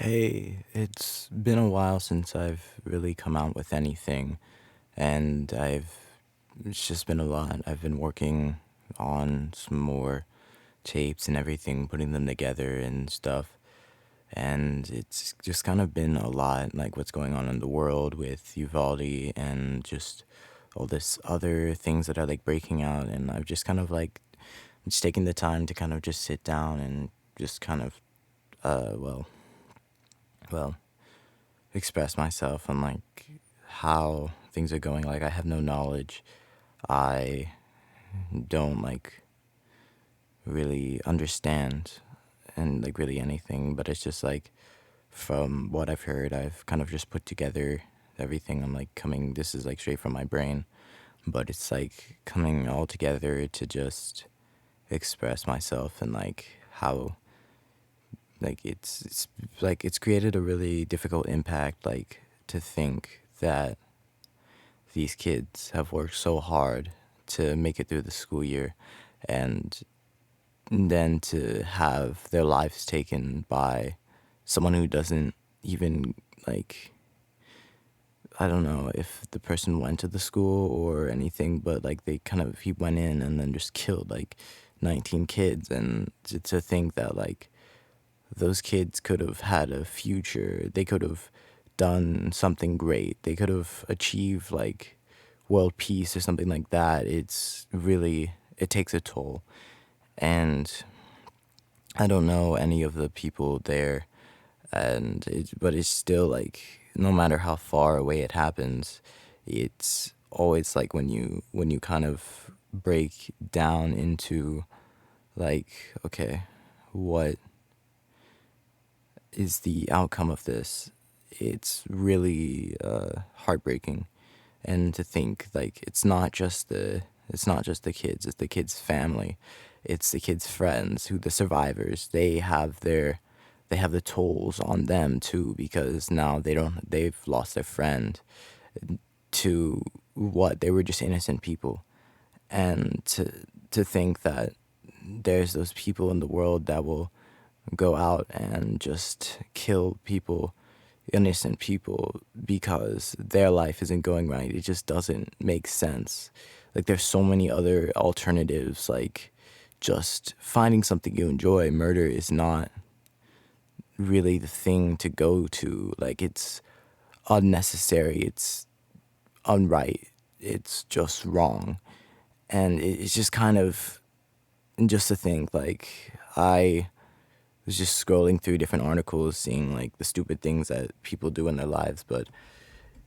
Hey, it's been a while since I've really come out with anything, and it's just been a lot. I've been working on some more tapes and everything, putting them together and stuff, and it's just kind of been a lot, like what's going on in the world with Uvalde and just all this other things that are like breaking out, and I've just kind of like just taking the time to kind of just sit down and just kind of, uh, well, well, express myself on like how things are going. Like I have no knowledge. I don't like really understand and like really anything, but it's just like from what I've heard, I've kind of just put together everything. I'm like coming this is like straight from my brain, but it's like coming all together to just express myself and like how like it's like it's created a really difficult impact, like to think that these kids have worked so hard to make it through the school year, and then to have their lives taken by someone who doesn't even like, I don't know if the person went to the school or anything, but like they kind of he went in and then just killed like 19 kids, and to think that like those kids could have had a future. They could have done something great. They could have achieved like world peace or something like that. It's really, it takes a toll. And I don't know any of the people there, but it's still like no matter how far away it happens, it's always like when you kind of break down into like, okay, what is the outcome of this? It's really heartbreaking, and to think like it's not just the kids, it's the kids' family, it's the kids' friends, who the survivors. They have the tolls on them too, because now they've lost their friend to what they were just innocent people, and to think that there's those people in the world that will go out and just kill people, innocent people, because their life isn't going right. It just doesn't make sense. Like there's so many other alternatives, like just finding something you enjoy. Murder is not really the thing to go to. Like it's unnecessary, it's unright, it's just wrong. And it's just kind of just to think like I was just scrolling through different articles, seeing like the stupid things that people do in their lives, but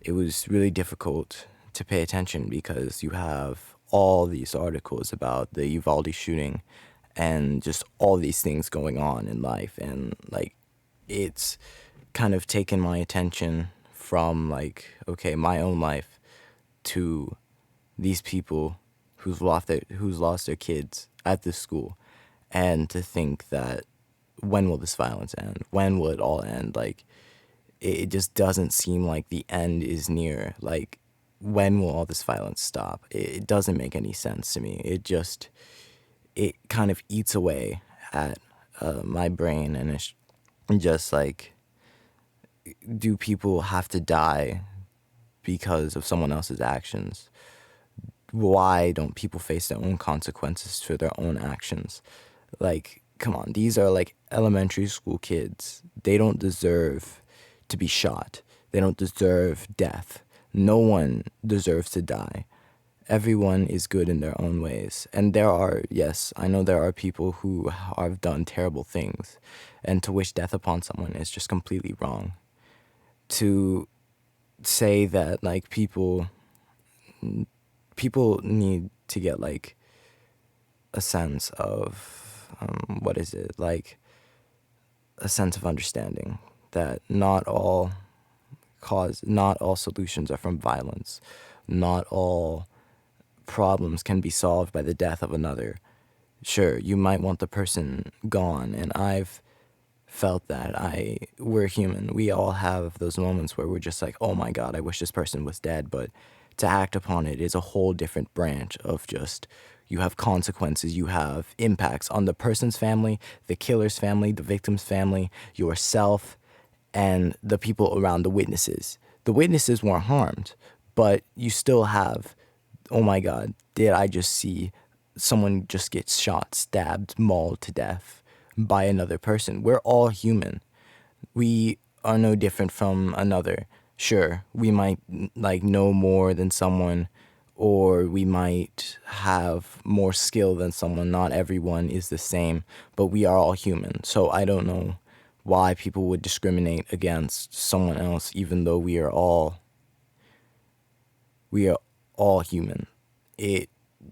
it was really difficult to pay attention because you have all these articles about the Uvalde shooting and just all these things going on in life, and like it's kind of taken my attention from like, okay, my own life to these people who's lost their kids at this school, and to think that when will this violence end? When will it all end? Like it just doesn't seem like the end is near. Like when will all this violence stop? It doesn't make any sense to me. It kind of eats away at my brain, and it's just like, do people have to die because of someone else's actions? Why don't people face their own consequences for their own actions? Like, come on, these are like elementary school kids. They don't deserve to be shot. They don't deserve death. No one deserves to die. Everyone is good in their own ways. And there are, yes, I know there are people who have done terrible things. And to wish death upon someone is just completely wrong. To say that, like, people need to get, like, a sense of, what is it? Like, a sense of understanding that not all solutions are from violence. Not all problems can be solved by the death of another. Sure, you might want the person gone, and I've felt that. We're human. We all have those moments where we're just like, oh my God, I wish this person was dead. But to act upon it is a whole different branch of just, you have consequences, you have impacts on the person's family, the killer's family, the victim's family, yourself, and the people around the witnesses. The witnesses weren't harmed, but you still have, oh my God, did I just see someone just get shot, stabbed, mauled to death by another person? We're all human. We are no different from another. Sure, we might like know more than someone, or we might have more skill than someone. Not everyone is the same, but we are all human. So I don't know why people would discriminate against someone else, even though we are all human. It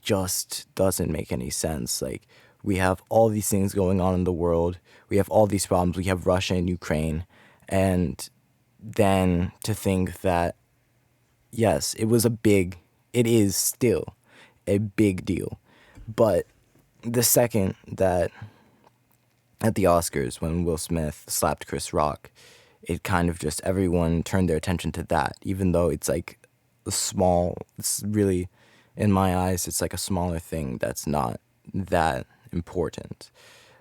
just doesn't make any sense. Like, we have all these things going on in the world. We have all these problems. We have Russia and Ukraine. And then to think that, yes, it is still a big deal. But the second that at the Oscars, when Will Smith slapped Chris Rock, it kind of just everyone turned their attention to that, even though it's like it's really, in my eyes, it's like a smaller thing that's not that important.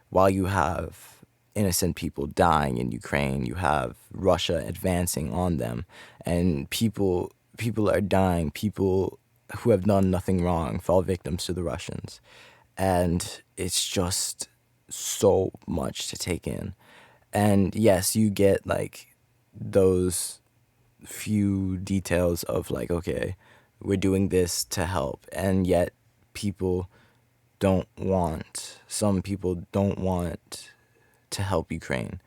While you have innocent people dying in Ukraine, you have Russia advancing on them, and people are dying, people who have done nothing wrong fall victims to the Russians. And it's just so much to take in. And yes, you get like those few details of like, okay, we're doing this to help, and yet people some people don't want to help Ukraine.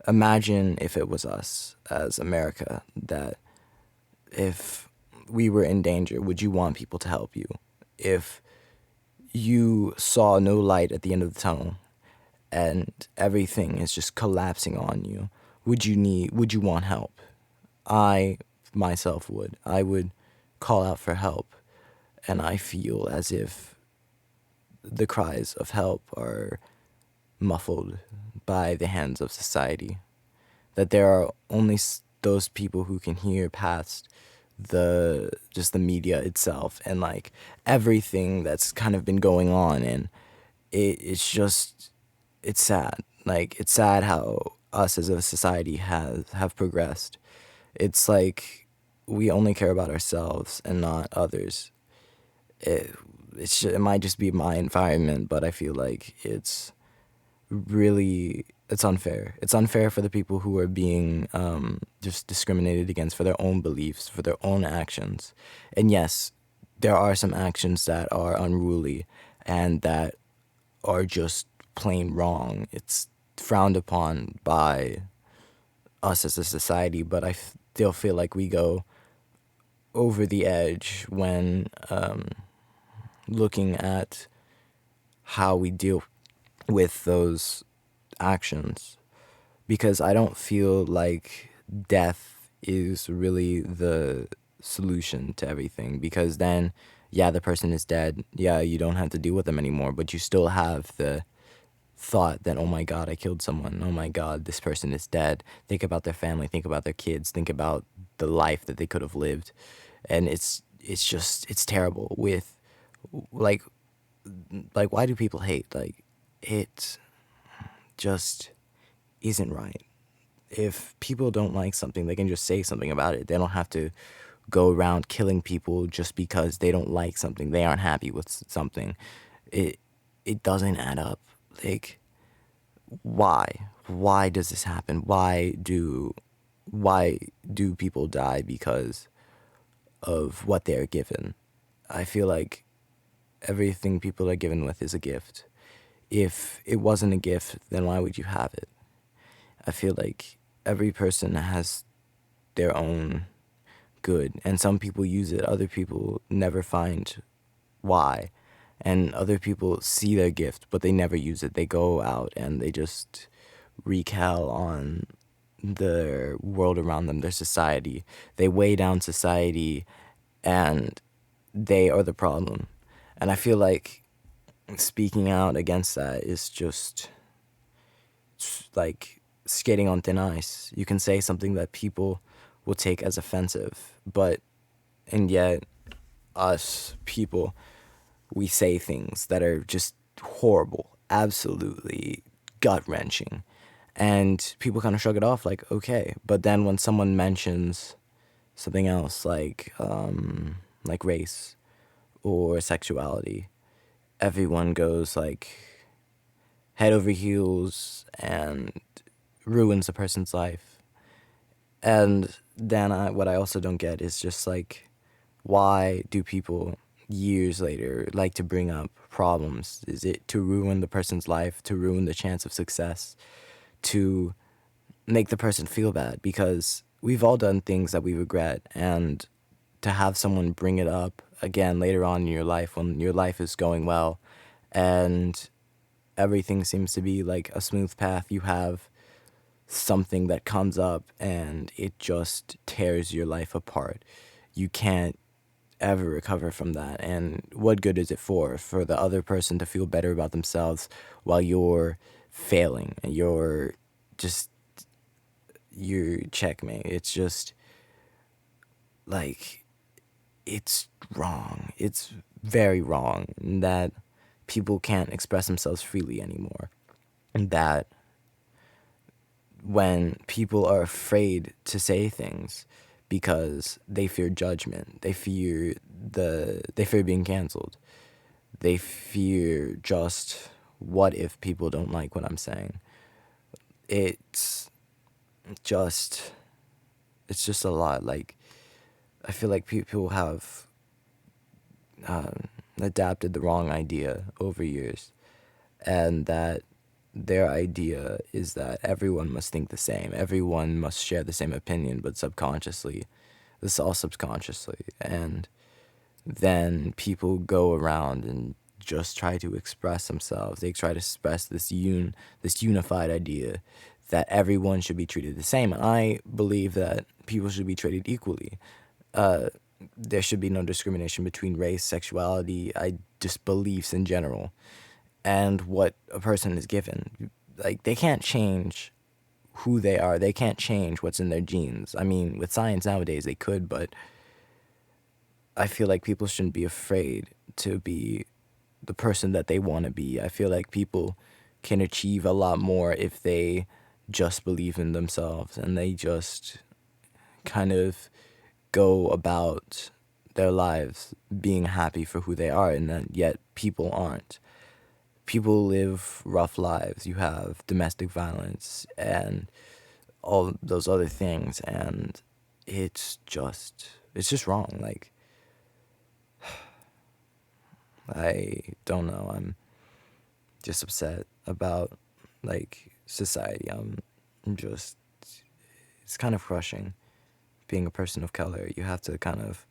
Imagine if it was us as America, that if we were in danger, would you want people to help you? If you saw no light at the end of the tunnel and everything is just collapsing on you, would you want help? I myself would. I would call out for help, and I feel as if the cries of help are muffled by the hands of society. That there are only those people who can hear past the media itself and like everything that's kind of been going on, and it's sad. Like, it's sad how us as a society have progressed. It's like we only care about ourselves and not others. It, it might just be my environment, but I feel like it's unfair. It's unfair for the people who are being just discriminated against for their own beliefs, for their own actions. And yes, there are some actions that are unruly and that are just plain wrong. It's frowned upon by us as a society, but I still feel like we go over the edge when looking at how we deal with those actions, because I don't feel like death is really the solution to everything, because then, yeah, the person is dead. Yeah, you don't have to deal with them anymore, but you still have the thought that, oh my God, I killed someone. Oh my God, this person is dead. Think about their family, think about their kids, think about the life that they could have lived. And it's terrible with like why do people hate? Like, it just isn't right. If people don't like something, they can just say something about it. They don't have to go around killing people just because they don't like something. They aren't happy with something. It it doesn't add up. Like, why? Why does this happen? Why do people die because of what they're given? I feel like everything people are given with is a gift. If it wasn't a gift, then why would you have it? I feel like every person has their own good, and some people use it, other people never find why, and other people see their gift, but they never use it. They go out and they just wreak hell on the world around them, their society. They weigh down society, and they are the problem. And I feel like speaking out against that is just like skating on thin ice. You can say something that people will take as offensive, and yet us people, we say things that are just horrible, absolutely gut wrenching. And people kind of shrug it off like, okay. But then when someone mentions something else like race or sexuality, everyone goes like head over heels and ruins a person's life. And then what I also don't get is just like, why do people years later like to bring up problems? Is it to ruin the person's life, to ruin the chance of success, to make the person feel bad? Because we've all done things that we regret, and to have someone bring it up again later on in your life when your life is going well and everything seems to be like a smooth path, you have something that comes up and it just tears your life apart. You can't ever recover from that. And what good is it for the other person to feel better about themselves while you're failing and just you're checkmate? It's just like, it's wrong. It's very wrong that people can't express themselves freely anymore. And that when people are afraid to say things because they fear judgment, they fear being canceled. They fear just, what if people don't like what I'm saying? It's just it's just a lot. Like, I feel like people have adapted the wrong idea over years, and that their idea is that everyone must think the same, everyone must share the same opinion, but subconsciously, this is all subconsciously, and then people go around and just try to express themselves. They try to express this unified idea that everyone should be treated the same. And I believe that people should be treated equally. There should be no discrimination between race, sexuality, just beliefs in general, and what a person is given. Like, they can't change who they are. They can't change what's in their genes. I mean, with science nowadays, they could, but I feel like people shouldn't be afraid to be the person that they want to be. I feel like people can achieve a lot more if they just believe in themselves and they just kind of go about their lives being happy for who they are, and that yet people aren't. People live rough lives. You have domestic violence and all those other things, and it's just wrong. Like, I don't know. I'm just upset about like society. I'm just it's kind of crushing being a person of color. You have to kind of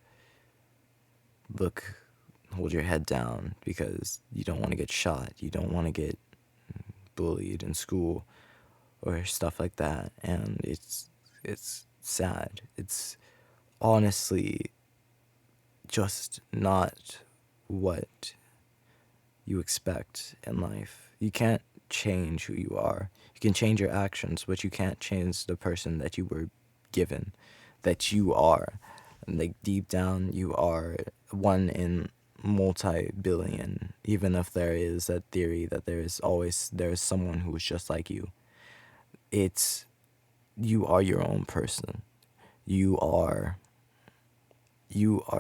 hold your head down because you don't want to get shot. You don't want to get bullied in school or stuff like that. And it's sad. It's honestly just not what you expect in life. You can't change who you are. You can change your actions, but you can't change the person that you were given, that you are. And like, deep down, you are one in multi-billion. Even if there is that theory that there is someone who is just like you. It's You are your own person. You are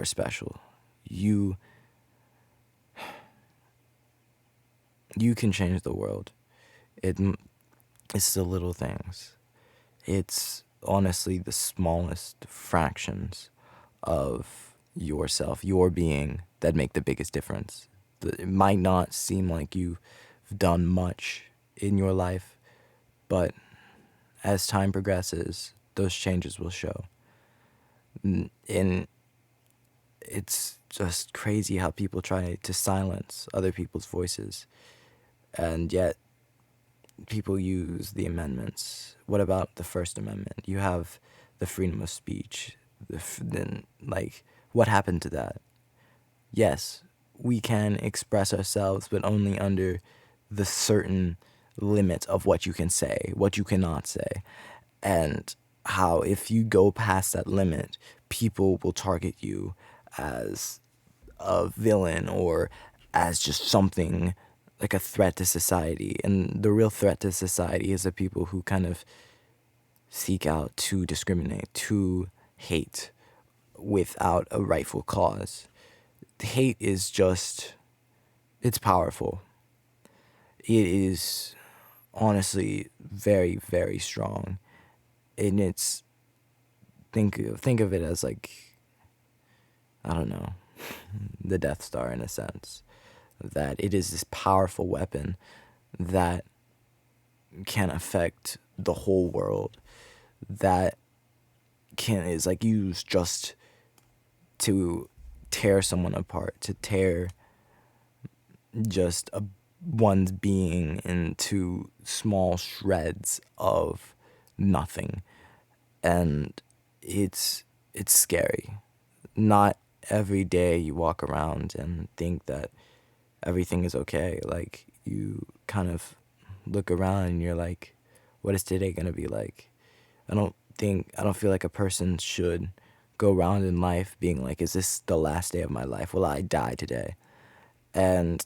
special. You you can change the world. It it's the little things. It's honestly the smallest fractions of yourself, your being, that make the biggest difference. It might not seem like you've done much in your life, but as time progresses, those changes will show. And it's just crazy how people try to silence other people's voices, and yet people use the amendments. What about the First Amendment? You have the freedom of speech. Then, like, what happened to that? Yes, we can express ourselves, but only under the certain limit of what you can say, what you cannot say. And how, if you go past that limit, people will target you as a villain or as just something like a threat to society. And the real threat to society is the people who kind of seek out to discriminate, to hate without a rightful cause. Hate is just, it's powerful. It is honestly very, very strong. And it's, think of it as like, I don't know, the Death Star in a sense. That it is this powerful weapon that can affect the whole world. That is like used just to tear someone apart, to tear just one's being into small shreds of nothing. And it's scary. Not every day you walk around and think that everything is okay. Like, you kind of look around and you're like, what is today gonna be like? I don't feel like a person should go around in life being like, is this the last day of my life? Will I die today? And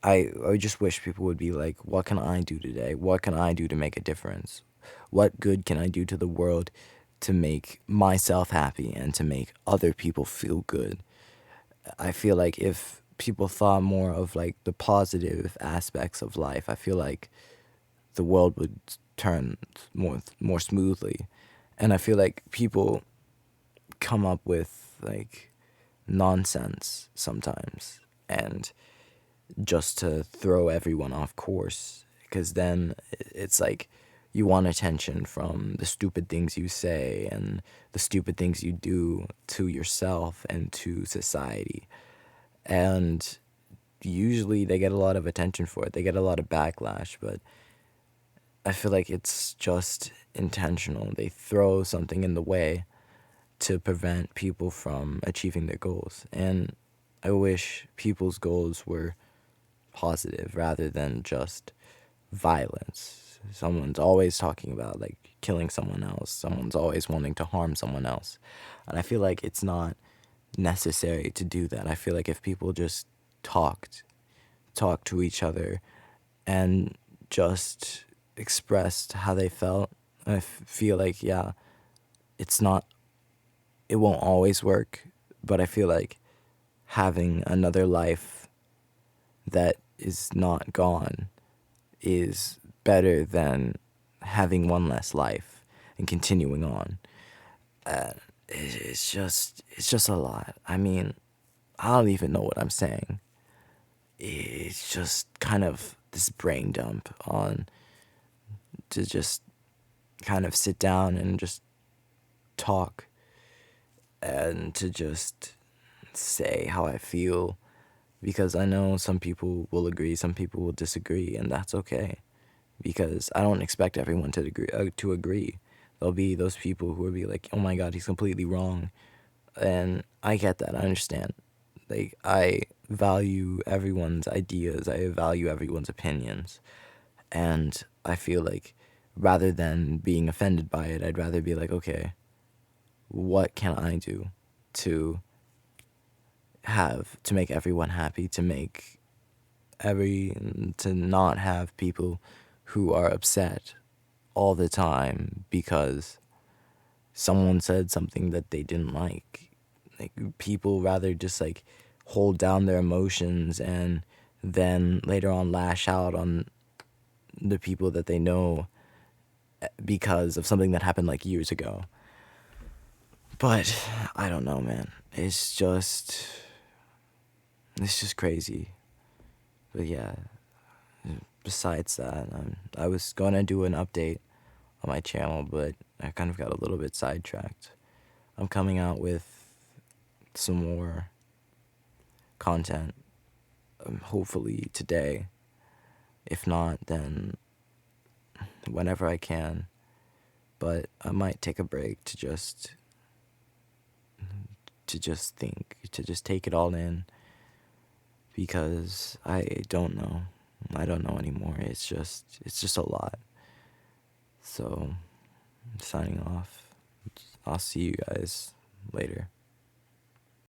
I just wish people would be like, what can I do today? What can I do to make a difference? What good can I do to the world to make myself happy and to make other people feel good? I feel like if people thought more of like the positive aspects of life, I feel like the world would turn more smoothly. And I feel like people come up with like nonsense sometimes, and just to throw everyone off course, because then it's like you want attention from the stupid things you say and the stupid things you do to yourself and to society. And usually they get a lot of attention for it. They get a lot of backlash, but I feel like it's just intentional. They throw something in the way to prevent people from achieving their goals. And I wish people's goals were positive rather than just violence. Someone's always talking about like killing someone else. Someone's always wanting to harm someone else. And I feel like it's not necessary to do that. I feel like if people just talked to each other and just expressed how they felt, feel like, yeah, it's not, it won't always work, but I feel like having another life that is not gone is better than having one less life and continuing on. Uh, it's just a lot. I mean, I don't even know what I'm saying. It's just kind of this brain dump on to just kind of sit down and just talk and to just say how I feel, because I know some people will agree, some people will disagree, and that's okay, because I don't expect everyone to agree. There'll be those people who will be like, "Oh my God, he's completely wrong," and I get that. I understand. Like, I value everyone's ideas. I value everyone's opinions, and I feel like rather than being offended by it, I'd rather be like, okay, what can I do to to make everyone happy, to make to not have people who are upset all the time because someone said something that they didn't like. Like, people rather just like hold down their emotions and then later on lash out on the people that they know because of something that happened like years ago. But I don't know, man. It's just crazy. But yeah, besides that, I was gonna do an update on my channel, but I kind of got a little bit sidetracked. I'm coming out with some more content, hopefully today. If not, then whenever I can. But I might take a break to just think, to just take it all in, because I don't know. I don't know anymore. It's just a lot. So, signing off. I'll see you guys later.